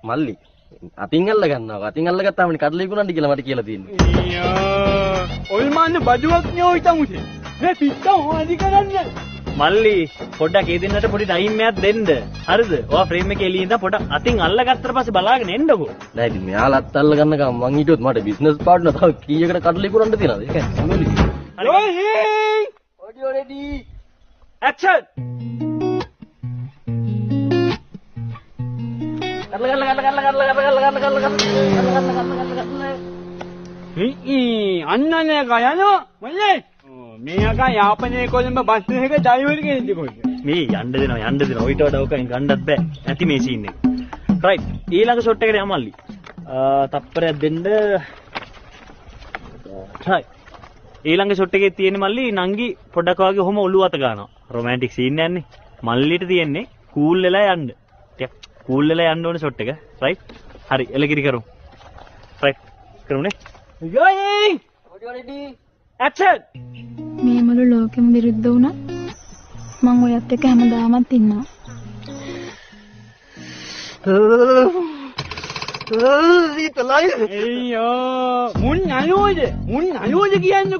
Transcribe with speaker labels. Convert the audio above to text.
Speaker 1: මල්ලි අතින් අල්ල ගන්නවා. අතින් අල්ල ගත්තාම කඩලා ඉක්ුණාට කියලා මට කියලා තියෙන්නේ.
Speaker 2: ඔය මාන්න බඩුවක් නේ ඔය තමුසේ. මේ පිට්ටා හොදි කරන්නේ.
Speaker 3: මල්ලි පොඩ්ඩක් ඒ දෙන්නට පොඩි ටයිම් එකක් දෙන්න. හරිද? ඔයා ෆ්‍රේම් එකේ එළියේ ඉඳන් පොඩ්ඩක් අතින් අල්ලගත්තට පස්සේ බලාගෙන එන්නකෝ.
Speaker 1: නෑ ඉතින් මෙයාලත් අල්ල ගන්නකම් මං හිතුවත් මට බිස්නස් පාර්ට්නර් තව කීයකට කඩලා ඉක්ුණන්න තියෙනවද? ඒක නෙමෙයි.
Speaker 2: ඔය හේ
Speaker 1: ඔඩියෝ රෙඩි.
Speaker 2: ඇක්ෂන්. අන්නනේ ගයනවා මල්ලේ. මේ අකා යාපනයේ කොළඹ බස් එකක ඩ්‍රයිවර් කෙනෙක්ද කොහෙද?
Speaker 3: මේ යන්න දෙනවා. ඔයිට වඩා ඔකෙන් ගන්නත් බෑ. නැති මේ සීන් එක. රයිට්. ඊළඟ ෂොට් එකට යමු මල්ලි. තප්පරයක් දෙන්න. රයිට්. ඊළඟ ෂොට් එකේ තියෙන මල්ලි නංගි පොඩක් වගේ ඔහොම ඔළුව අත ගන්නවා. රොමැන්ටික් සීන් යන්නේ. මල්ලිට තියෙන්නේ කූල් වෙලා යන්න. ටිකක් කූල් වෙලා යන්න ඕනේ ෂොට් එක. රයිට්. හරි එලකිරි කරමු. රයිට්. කරමුනේ.
Speaker 2: යෝයි!
Speaker 1: Audio ready.
Speaker 2: ඇක්ෂන්.
Speaker 4: මේ මුළු ලෝකෙම විරුද්ධ වුණා. මම ඔයත් එක්ක හැමදාමත් ඉන්නවා.
Speaker 2: අයියෝ මුන් අයෝද කියන්නේ